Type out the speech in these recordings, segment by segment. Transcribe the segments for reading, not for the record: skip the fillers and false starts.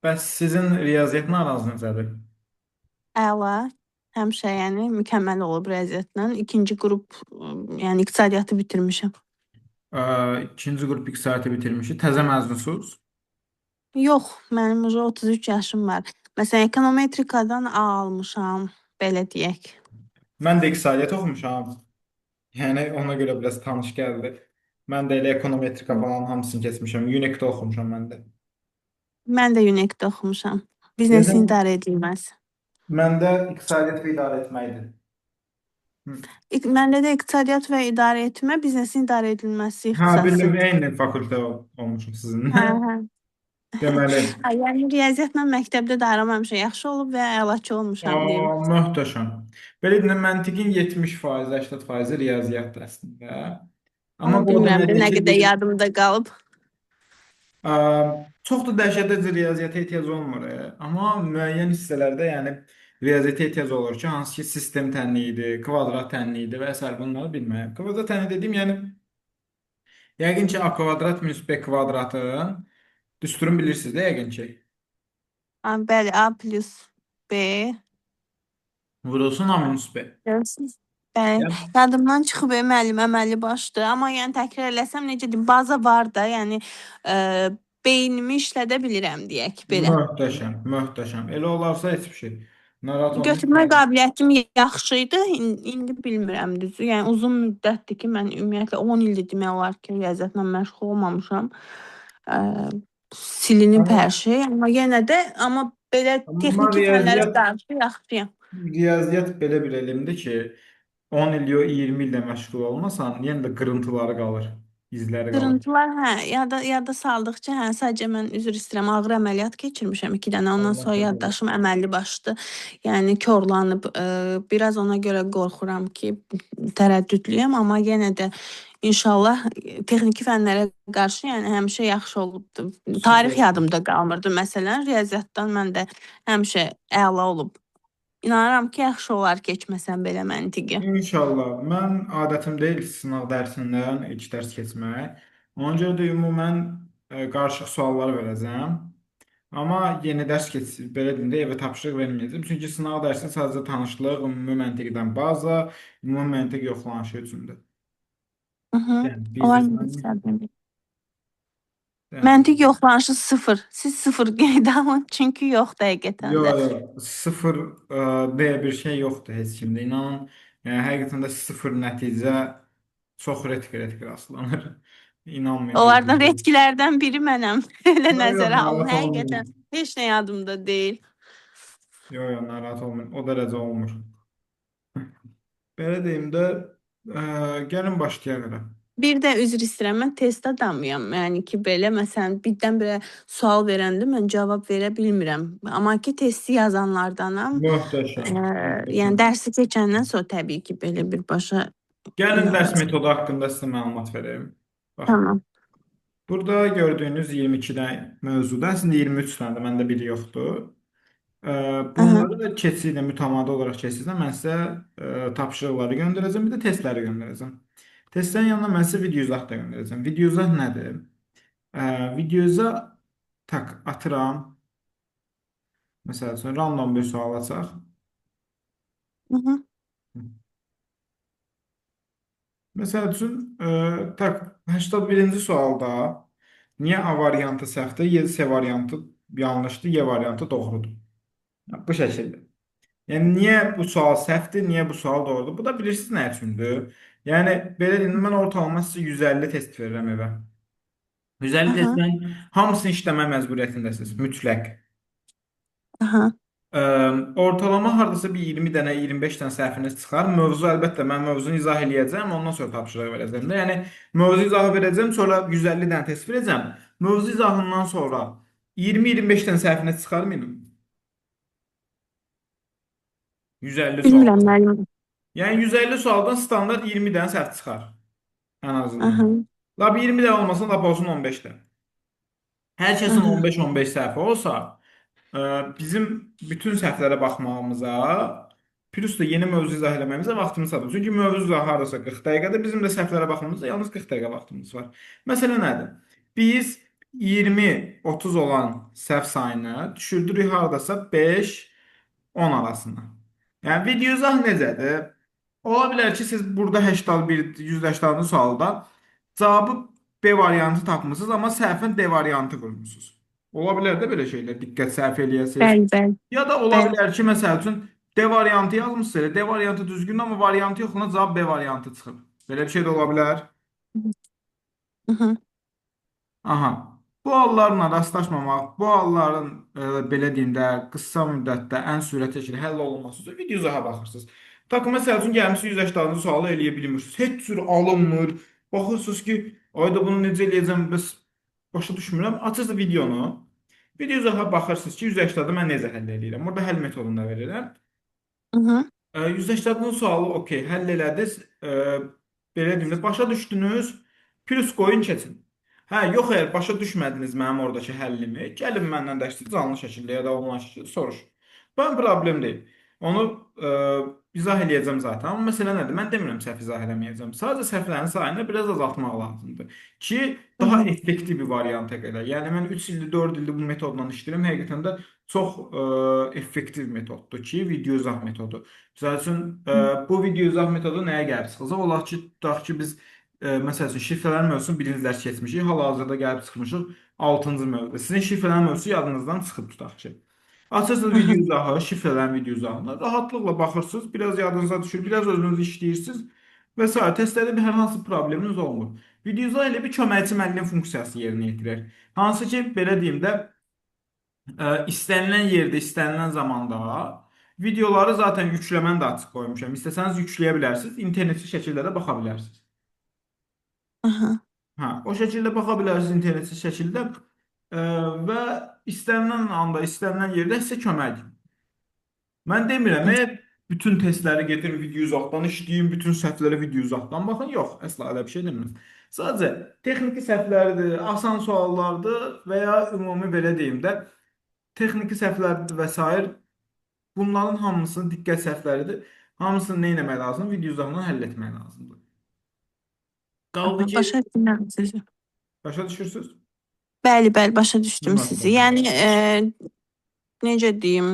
Bəs sizin riyaziyyat aranız necədir? Əla. Həmişə, yəni mükəmməl olub riyaziyyatla. İkinci qrup, yəni iqtisadiyyatı bitirmişəm. İkinci qrup iqtisadi bitirmişik. Təzə məzunsunuz? Yox, mənim уже 33 yaşım var. Məsələn, ekonometrikadan A almışam, belə deyək. Mən də iqtisadiyyat oxumuşam. Yəni ona görə biraz tanış gəldi. Mən də elə ekonometrika falan hamısını keçmişəm. UNIC-də oxumuşam mən də. Mən də UNEK-də oxumuşam. Biznesin Dedim, idarə edilməsi. məndə iqtisadiyyat və idarə etməkdir. Hı. Məndə də iqtisadiyyat və idarə etmə, biznesin idarə edilməsi Hə, ixtisası. bildim, eyni fakültə olmuşum Hə, sizinlə. hə. Deməli, Ha, yəni riyaziyyatla məktəbdə də aram həmişə yaxşı olub və əlaçı olmuşam deyim. möhtəşəm. Belə deyim, məntiqin 70%, 80% riyaziyyatdır əslində. Amma Amma bu o bilmirəm də deməkdir nə ki, qədər yadımda qalıb. Ə, çox da dəhşətli riyaziyyata ehtiyac olmur. Amma müəyyən hissələrdə, yəni riyaziyyata ehtiyac olur ki, hansı ki sistem tənliyidir, kvadrat tənliyidir və s. bunları bilməyəm. Kvadrat tənliyi dediyim, yəni yəqin ki A kvadrat minus B kvadratın düsturunu bilirsiniz də yəqin ki. Ha, bəli, A plus B. Vurulsun A minus B. Görürsünüz. Bəli, Yəni, yadımdan çıxıb müəllim əməlli başdı. Amma yəni təkrar eləsəm necə deyim, baza var da, yəni ə, beynimi işlədə bilirəm deyək belə. möhtəşəm, möhtəşəm. Elə olarsa heç bir şey. Narahat Götürmə olmayın. qabiliyyətim yaxşı idi. İndi bilmirəm düzü. Yəni uzun müddətdir ki, mən ümumiyyətlə 10 ildir demək olar ki, riyaziyyatla məşğul olmamışam. Ə, silinib Amma, hər şey, amma yenə də belə amma texniki fənlərə qarşı yaxşıyam. riyaziyyat belə bir elmdir ki, 10 il yox 20 illə məşğul olmasan, yenə də qırıntıları qalır, izləri qalır. Qırıntılar, hə, yada saldıqca, hə, sadəcə mən üzr istəyirəm, ağır əməliyyat keçirmişəm 2 dənə. Ondan Allah sonra şəfa versin. yaddaşım əməlli başlı, yəni korlanıb, biraz ona görə qorxuram ki, tərəddüdlüyəm, amma yenə də inşallah texniki fənlərə qarşı, yəni həmişə yaxşı olubdu. Tarix Süper. yadımda qalmırdı məsələn, riyaziyyatdan mən də həmişə əla olub. İnanıram ki, yaxşı olar keçməsəm belə məntiqi. İnşallah. Mən adətim deyil sınaq dərsindən ilk dərs keçmək. Ona görə də ümumən qarışıq suallar verəcəm. Amma yeni dərs belə deyim də evə tapşırıq verməyəcəm. Çünki sınaq dərsi sadəcə tanışlıq, ümumi məntiqdən baza, ümumi məntiq yoxlanışı üçündür. Mhm. Yəni Onlar biznesmen, necə? yəni Məntiq yoxlanışı sıfır. Siz sıfır qeydə alın, çünki yox həqiqətən də. yox, yox, sıfır deyə bir şey yoxdur heç kimdə. İnanın, yəni həqiqətən də sıfır nəticə çox redkə rastlanır. İnanmayın Onlardan özünüzə. retkilərdən biri mənəm. Elə Yox, yox, nəzərə alın. narahat Həqiqətən olmayın. heç nə yadımda deyil. Yox, yox, narahat olmayın. O dərəcə olmur. Belə deyim də, gəlin başlayaq elə. Bir də üzr istəyirəm, mən test adamıyam. Yəni ki, belə məsələn birdən-birə sual verəndə mən cavab verə bilmirəm. Amma ki, testi yazanlardanam. Möhtəşəm, Yəni möhtəşəm. dərsi keçəndən sonra təbii ki, belə birbaşa Gəlin dərs yox. metodu haqqında sizə məlumat vereyim. Baxın. Tamam. Burada gördüyünüz 22 dənə mövzuda, əslində 23 dənədir, məndə biri yoxdur. Aha. Bunları da keçidlə, mütəmadi olaraq keçidlə mən sizə tapşırıqları göndərəcəm, bir də testləri göndərəcəm. Testlərin yanına mən sizə video izah da göndərəcəm. Video izah nədir? Video izah tak atıram. Məsəl üçün random bir sual açaq. Hı hı. Məsəl üçün tak 81-ci sualda niyə A variantı səhvdir, C variantı yanlışdır, Y variantı doğrudur. Bu şəkildə. Yəni niyə bu sual səhvdir, niyə bu sual doğrudur? Bu da bilirsiniz nə üçündür? Yəni belə deyim, mən ortalama sizə 150 test verirəm evə. 150 Aha. testdən hamısını işləmə məcburiyyətindəsiniz, mütləq. Aha. Ortalama hardasa bir 20 dənə, 25 dənə səhviniz çıxar. Mövzu əlbəttə mən mövzunu izah eləyəcəm, ondan sonra tapşırıq verəcəm də. Yəni mövzu izahı verəcəm, sonra 150 dənə test verəcəm. Mövzu izahından sonra 20-25 dənə səhviniz çıxar minimum. 150 Bilmirəm sualdan. müəllim. Yəni 150 sualdan standart 20 dənə səhv çıxar ən azından. Aha. Lap 20 də olmasın, lap olsun 15 də. Hər kəsin Aha. 15-15 səhvi olsa, bizim bütün səhvlərə baxmağımıza, plus da yeni mövzu izah eləməyimizə vaxtımız çatır. Çünki mövzu izahı hardasa 40 dəqiqədə, bizim də səhvlərə baxmamızda yalnız 40 dəqiqə vaxtımız var. Məsələ nədir? Biz 20-30 olan səhv sayını düşürdürük hardasa 5-10 arasına. Yəni video izah necədir? Ola bilər ki, siz burada 81, 180 sualda cavabı B variantı tapmısınız, amma səhvin D variantı qurmusunuz. Ola bilər də belə şeylər, diqqət səhv eləyəsiniz. Bəli, bəli, Ya da ola bəli. bilər ki, məsəl üçün D variantı yazmısınız, elə D variantı düzgün, amma variantı yox, ona cavab B variantı çıxır. Belə bir şey də ola bilər. Hı hı, Aha. Bu hallarla rastlaşmamaq, bu halların belə deyim də qısa müddətdə ən sürətli şəkildə həll olunması üçün video izaha baxırsınız. Tak məsəl üçün gəlmisiniz 180-cı sualı eləyə bilmirsiniz. Heç cür alınmır. Baxırsınız ki, ayda bunu necə eləyəcəm, bəs başa düşmürəm. Açırsınız videonu. Video izaha baxırsınız ki, 180-də mən necə həll edirəm. Burada həll metodunu da verirəm. hı hı, 180 sualı okey, həll elədiniz. Belə deyim də, başa düşdünüz, plus qoyun keçin. Hə, yox əgər başa düşmədiniz mənim oradakı həllimi, gəlin məndən dərsli canlı şəkildə ya da onlayn şəkildə soruşun. Mən problem deyil. Onu izah eləyəcəm zaten. Amma məsələ nədir? Mən demirəm səhv izah eləməyəcəm. Sadəcə səhvlərin sayını biraz azaltmaq lazımdır ki, hı daha hı, effektiv bir varianta qədər. Yəni mən 3 ildir, 4 ildir bu metodla işləyirəm. Həqiqətən də çox effektiv metoddur ki, video izah metodu. Məsəl üçün bu video izah metodu nəyə gəlib çıxacaq? Olar ki, tutaq ki, biz məsəl üçün şifrələrin mövzusunu birinci dərs keçmişik. Hal-hazırda gəlib çıxmışıq 6-cı mövzuda. Sizin şifrələrin mövzusu yadınızdan çıxıb tutaq ki. Açırsınız hı video hı, izahı, şifrələrin video izahına rahatlıqla baxırsınız, biraz yadınıza düşür, biraz özünüz işləyirsiniz və s. Testlərdə bir hər hansı probleminiz olmur. Video izah ilə bir köməkçi müəllim funksiyası yerinə yetirir. Hansı ki, belə deyim də, istənilən yerdə, istənilən zamanda videoları zaten yükləməni də açıq qoymuşam. İstəsəniz yükləyə bilərsiniz, internetli şəkildə də baxa bilərsiniz. aha, Hə, o şəkildə baxa bilərsiniz internetli şəkildə və istənilən anda, istənilən yerdə sizə kömək edir. Mən demirəm, bütün testləri getirin video uzaqdan işləyin, bütün səhvlərə video uzaqdan baxın. Yox, əsla elə bir şey demirəm. Sadəcə texniki səhvlərdir, asan suallardır və ya ümumi belə deyim də, texniki səhvlərdir və s. Bunların hamısının diqqət səhvləridir. Hamısını nə etmək lazımdır? Video uzaqdan həll etmək lazımdır. Qaldı aha. ki, Başa düşdüm sizi. başa düşürsüz? Bəli, bəli, başa düşdüm sizi. Nasıl? Yəni necə deyim,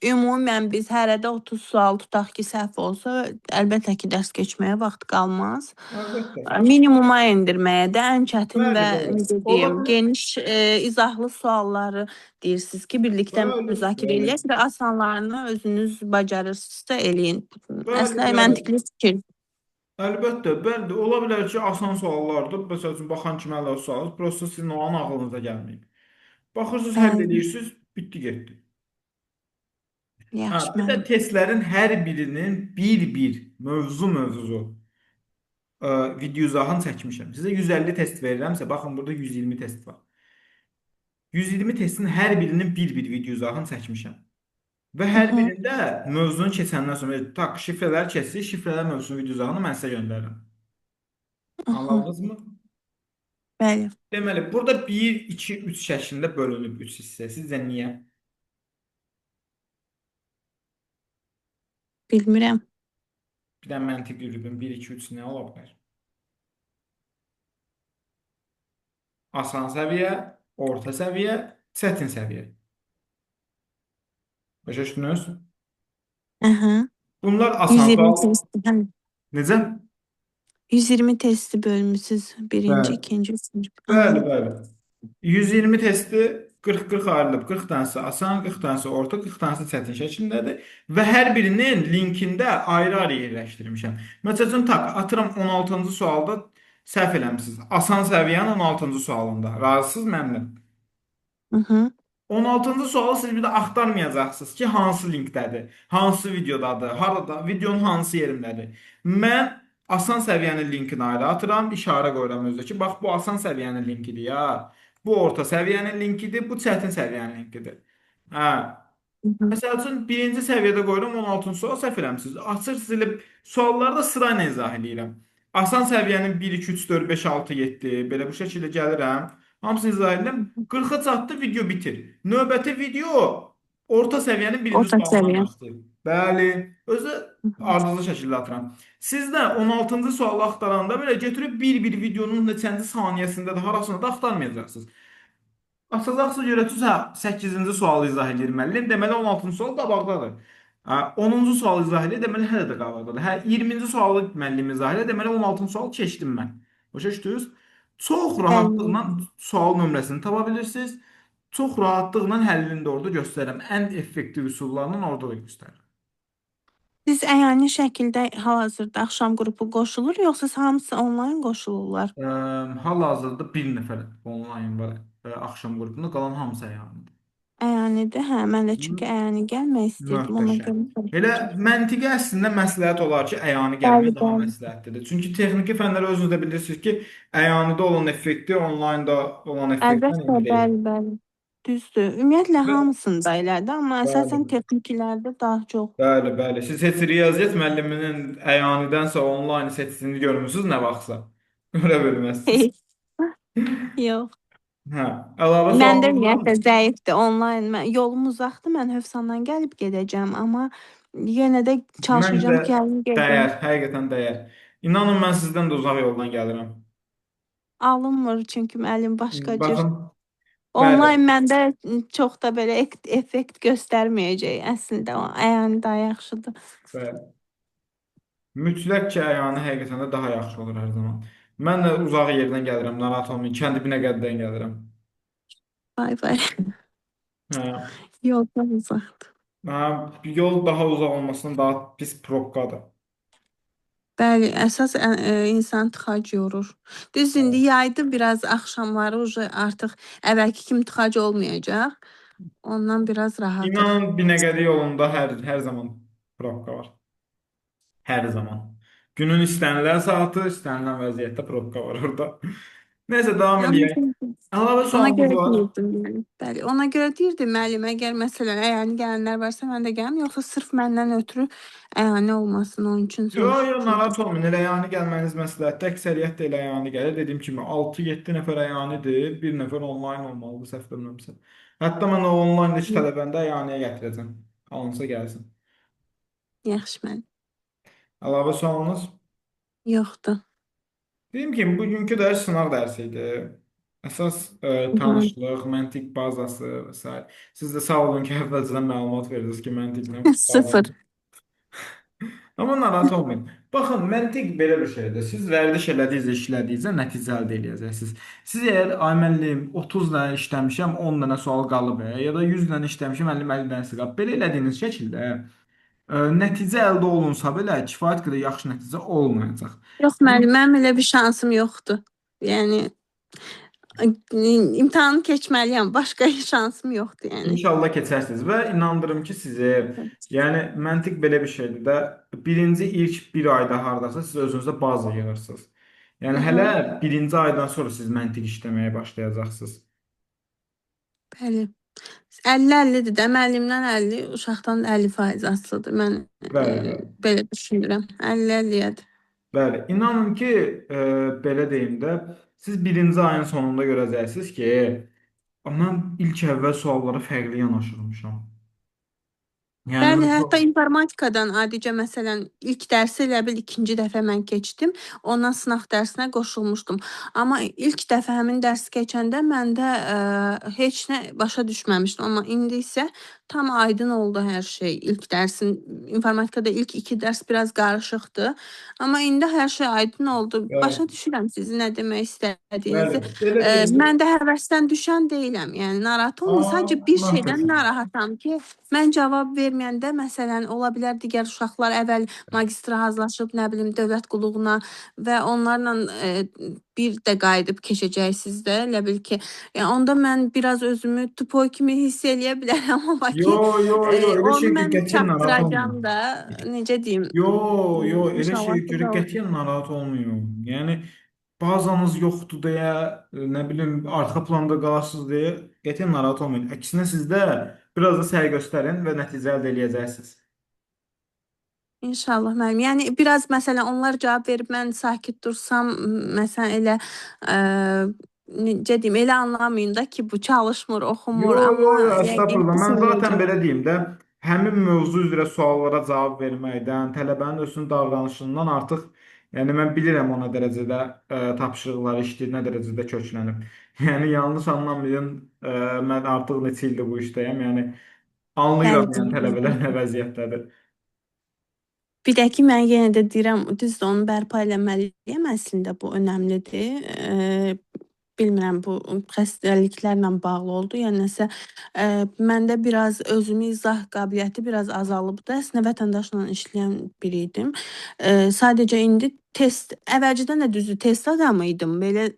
ümumən biz hərədə 30 sual tutaq ki, səhv olsa, əlbəttə ki, dərs keçməyə vaxt qalmaz. Əlbəttə. Minimuma endirməyə də ən çətin və Bəli, bəli. necə Ola deyim, bilər. geniş izahlı sualları deyirsiniz ki, birlikdə Bəli, müzakirə bəli. eləyək və asanlarını özünüz bacarırsınızsa eləyin. Bəli, Əslində bəli. məntiqli fikir. Əlbəttə, bəli. Ola bilər ki, asan suallardır. Məsəl üçün, baxan kimi ələ sual, prosta sizin o an ağlınıza gəlməyib. Baxırsınız, həll Bəli, edirsiniz, bitdi, getdi. Hə, yaxşı bir də müəllim. testlərin hər birinin bir-bir mövzu ə, video izahını çəkmişəm. Sizə 150 test verirəmsə, baxın burada 120 test var. 120 testin hər birinin bir-bir video izahını çəkmişəm. Və Hı hər hı, birində mövzunu keçəndən sonra tak şifrələr keçir, şifrələr mövzusunu video izahını mən sizə göndərirəm. hı hı. Anladınız mı? Bəli, Deməli, burada 1, 2, 3 şəklində bölünüb 3 hissə. Sizcə niyə? bilmirəm. Bir də məntiq yürüdüm. 1, 2, 3 nə ola bilər? Asan səviyyə, orta səviyyə, çətin səviyyə. Başa düşdünüz? Aha. Bunlar asan 120 sual. testi, hə. Necə? 120 testi bölmüsüz. Birinci, Bəli. ikinci, üçüncü. Bəli, Aha. bəli. 120 testi 40-40 ayrılıb. 40 tanəsi asan, 40 tanəsi orta, 40 tanəsi çətin şəklindədir. Və hər birinin linkində ayrı-ayrı yerləşdirmişəm. Məsəl üçün, tak, atıram 16-cı sualda səhv eləmisiniz. Asan səviyyənin 16-cı sualında. Razısınız mənimlə? Hı hı. 16-cı sualı siz bir də axtarmayacaqsınız ki, hansı linkdədir, hansı videodadır, harada, videonun hansı yerindədir. Mən asan səviyyənin linkini ayrı atıram, işarə qoyuram özdə ki, bax bu asan səviyyənin linkidir ya. Bu orta səviyyənin linkidir, bu çətin səviyyənin linkidir. Hə. Hı hı. Məsəl üçün birinci səviyyədə qoyuram 16-cı sual səhv eləmisiniz. Açır silib sualları da sırayla izah eləyirəm. Asan səviyyənin 1 2 3 4 5 6 7 belə bu şəkildə gəlirəm. Hamısını izah edirəm. 40-a çatdı video bitir. Növbəti video orta səviyyənin birinci Orta sualından səviyyə. başlayır. Bəli. Özü ardıcıl şəkildə atıram. Siz də 16-cı sualı axtaranda belə götürüb bir-bir videonun neçənci saniyəsində də harasını da axtarmayacaqsınız. Açacaqsınız, görəcəksiniz, hə, 8-ci sualı izah edir müəllim. Deməli 16-cı sual qabaqdadır. Hə, 10-cu sual izah edir, deməli hələ də qabaqdadır. Hə, 20-ci sualı müəllim izah edir, deməli 16-cı sual keçdim mən. Başa düşdünüz? Çox rahatlıqla Bəli. sual nömrəsini tapa bilirsiniz. Çox rahatlıqla həllini də orada göstərirəm. Ən effektiv üsullarla orada da göstərirəm. Siz əyani şəkildə hal-hazırda axşam qrupu qoşulur, yoxsa hamısı onlayn qoşulurlar? Hal-hazırda bir nəfər onlayn var axşam qrupunda, qalan hamısı əyanıdır. Əyanidir. Hə, mən də çünki əyani gəlmək istəyirdim, ona Möhtəşəm. görə Elə soruşdum. məntiqi əslində məsləhət olar ki, əyani Bəli, gəlmək daha bəli. məsləhətlidir. Çünki texniki fənlər özünüz də bilirsiniz ki, əyanidə olan effekti onlaynda olan effektdən Əlbəttə, eyni deyil. bəli, bəli. Düzdür. Ümumiyyətlə Və hamısında elədir, amma bəli, əsasən texnikilərdə daha çox. bəli, bəli. Siz heç riyaziyyat müəlliminin əyanidənsə onlayn seçdiyini görmüsünüz nə vaxtsa? Görə bilməzsiniz. Yox. Hə, əlavə Məndə sualınız ümumiyyətlə varmı? zəifdir. Onlayn yolum uzaqdır. Mən Hövsandan gəlib gedəcəm, amma yenə də Məncə çalışacağam ki, həlim gedim. dəyər, həqiqətən dəyər. İnanın mən sizdən də uzaq yoldan gəlirəm. Alınmır çünki müəllim başqa cür. Baxın, bəli, Onlayn məndə çox da belə effekt göstərməyəcək əslində. O əyani daha yaxşıdır. bəli. Mütləq ki, əyanı həqiqətən də daha yaxşı olur hər zaman. Mən də uzaq yerdən gəlirəm, narahat olmayın. Kəndi Binəqədidən gəlirəm. Vay vay. Hə, Yoldan uzaqdır. hə, yol daha uzaq olmasından daha pis probkadır. Bəli, əsas insan tıxac yorur. Düz indi yaydı biraz axşamları artıq əvvəlki kimi tıxac olmayacaq. Ondan biraz rahatıq. İnanın Binəqədi yolunda hər zaman probka var. Hər zaman. Günün istənilən saatı, istənilən vəziyyətdə probka var orada. Nəysə davam edək. Əlavə Ona sualınız görə var? deyirdim yəni. Bəli, ona görə deyirdim müəllim, əgər məsələn əyani gələnlər varsa mən də gəlim, yoxsa sırf məndən ötürü əyani olmasın, onun üçün Yo, yo, soruşdum. narahat olmayın. Elə yəni gəlməniz məsləhətdir. Əksəriyyət də elə yəni gəlir. Dediyim kimi 6-7 nəfər əyanidir. Bir nəfər onlayn olmalıdır, səhv bilmirəmsə. Hətta mən o onlayndakı tələbəni də əyaniyə gətirəcəm. Alınsa gəlsin. Yaxşı müəllim. Əlavə sualınız? Yoxdur. Dediyim kimi bugünkü dərs sınaq dərsi idi. Əsas Mhm. tanışlıq, məntiq bazası və s. Siz də sağ olun ki, əvvəlcədən məlumat verdiniz ki, məntiqlə bağlı. Sıfır. Amma narahat olmayın. Baxın, məntiq belə bir şeydir. Siz vərdiş elədikcə, işlədikcə nəticə əldə edəcəksiniz. Siz əgər ay müəllim 30 dənə işləmişəm, 10 dənə sual qalıb, ya da 100 dənə işləmişəm, 50 dənəsi qalıb. Belə elədiyiniz şəkildə nəticə əldə olunsa belə kifayət qədər yaxşı nəticə olmayacaq. Yox müəllim, mənim elə bir şansım yoxdur. Yəni imtahanı keçməliyəm. Başqa şansım yoxdur yəni. İnşallah keçərsiniz və inandırım ki, sizi, yəni məntiq belə bir şeydir də, birinci ilk bir ayda hardasa siz özünüzə baza yığırsınız. Yəni hələ Mhm. birinci aydan sonra siz məntiq işləməyə başlayacaqsınız. Bəli. 50-50-dir də. Müəllimdən 50, uşaqdan 50% asılıdır. Mən Bəli, bəli. belə düşünürəm. 50-50-yədir. Bəli, inanın ki, belə deyim də, siz birinci ayın sonunda görəcəksiniz ki, mən ilk əvvəl suallara fərqli yanaşırmışam. Yəni Bəli, mən hətta çox informatikadan adicə məsələn ilk dərsi elə bil ikinci dəfə mən keçdim. Ondan sınaq dərsinə qoşulmuşdum. Amma ilk dəfə həmin dərsi keçəndə məndə heç nə başa düşməmişdim. Amma indi isə tam aydın oldu hər şey. İlk dərsin informatikada ilk iki dərs biraz qarışıqdı. Amma indi hər şey aydın oldu. bəli, Başa düşürəm sizin nə demək bəli, istədiyinizi. belə deyim də, Mən də həvəsdən düşən deyiləm. Yəni narahat olmayın. Sadəcə bir şeydən möhtəşəm. narahatam ki, mən cavab verməyəndə məsələn ola bilər digər uşaqlar əvvəl magistra hazırlaşıb, nə bilim, dövlət qulluğuna və onlarla bir də qayıdıb keçəcəksiniz də, elə bil ki, yəni onda mən biraz özümü tupoy kimi hiss eləyə bilərəm, amma Yo, ki, yo, yo, elə onu şey mən qətiyyən narahat olmayın. çatdıracağam da, necə deyim, Yo, yo, elə inşallah şeyə ki, görə də olur. qətiyyən narahat olmayın. Yəni bazanız yoxdur deyə, nə bilim, arxa planda qalasınız deyə qətiyyən narahat olmayın. Əksinə siz də biraz da səy göstərin və nəticə əldə edəcəksiniz. İnşallah müəllim. Yəni biraz məsələn onlar cavab verib mən sakit dursam, məsələn elə necə deyim, elə anlamayın da ki, bu çalışmır, oxumur, Yo, yo, amma yo, yəqin estağfurullah. Mən zaten pisməyəcək. belə deyim də. həmin mövzu üzrə suallara cavab verməkdən, tələbənin özünün davranışından artıq, yəni mən bilirəm o nə dərəcədə tapşırıqları işləyir, nə dərəcədə köklənib. Yəni yanlış anlamayın, mən artıq neçə ildir bu işdəyəm. Yəni anlayıram, yəni tələbələr nə Bəli. vəziyyətdədir. Bir də ki, mən yenə də deyirəm, düzdür, onu bərpa eləməliyəm, əslində bu önəmlidir. Bilmirəm, bu xəstəliklərlə bağlı oldu, ya nəsə məndə biraz özümü izah qabiliyyəti biraz azalıbdı. Əslində vətəndaşla işləyən biri idim. Sadəcə indi test, əvvəlcədən də düzdür, test adamı idim. Belə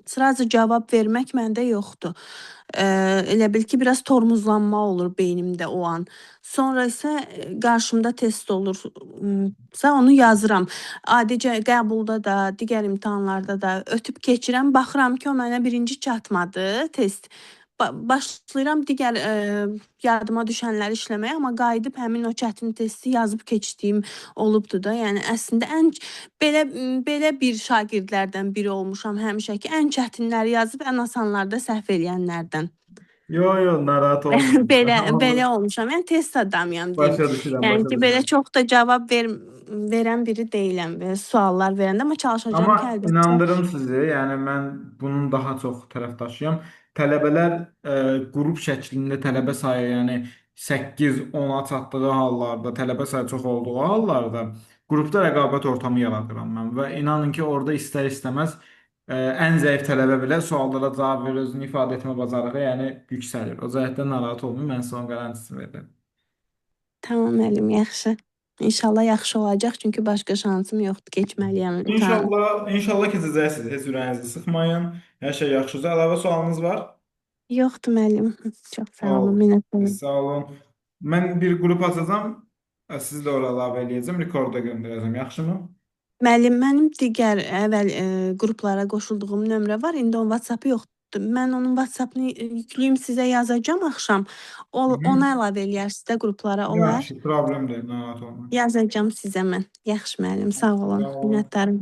sıraza cavab vermək məndə yoxdur. Elə bil ki, biraz tormozlanma olur beynimdə o an. Sonra isə qarşımda test olursa onu yazıram. Adicə qəbulda da, digər imtahanlarda da ötüb keçirəm. Baxıram ki, o mənə birinci çatmadı test. Başlayıram digər yadıma düşənləri işləməyə, amma qayıdıb həmin o çətin testi yazıb keçdiyim olubdu da. Yəni əslində belə bir şagirdlərdən biri olmuşam həmişə ki, ən çətinləri yazıb ən asanlarda səhv eləyənlərdən. Yo, yo, narahat olmayın. Belə olmuşam. Yəni test adamıyam deyim. Başa düşürəm, Yəni başa ki, belə düşürəm. çox da cavab verən biri deyiləm belə suallar verəndə, amma çalışacağam ki, Amma əlbəttə. inandırım sizi, yəni mən bunun daha çox tərəfdaşıyam. Tələbələr qrup şəklində tələbə sayı, yəni 8-10-a çatdığı hallarda, tələbə sayı çox olduğu hallarda qrupda rəqabət ortamı yaradıram mən və inanın ki, orada istər-istəməz ən zəif tələbə belə suallara cavab verir, özünü ifadə etmə bacarığı, yəni yüksəlir. O cəhətdən narahat olmayın, mən sizə onun qarantisini verirəm. Tamam müəllim, yaxşı. İnşallah yaxşı olacaq, çünki başqa şansım yoxdur. Keçməliyəm imtahanı. İnşallah, inşallah keçəcəksiniz. Heç ürəyinizi sıxmayın. Hər şey yaxşıdır. Əlavə sualınız var? Yoxdur müəllim. Çox sağ Sağ olun, olun. minnətdaram. Sağ olun. Mən bir qrup açacağam. Sizi də ora əlavə eləyəcəm. Rekorda göndərəcəm. Yaxşımı? Müəllim, mənim digər əvvəl qruplara qoşulduğum nömrə var. İndi onun WhatsApp-ı yoxdur. Mən onun WhatsApp-ını yükləyim, sizə yazacağam axşam. Hı hı. Ona əlavə eləyərsiniz də qruplara, olar? Yaxşı, problem deyil. Narahat olmayın. Yazacağam sizə mən. Yaxşı müəllim, sağ olun. Sağ olun. Minnətdaram.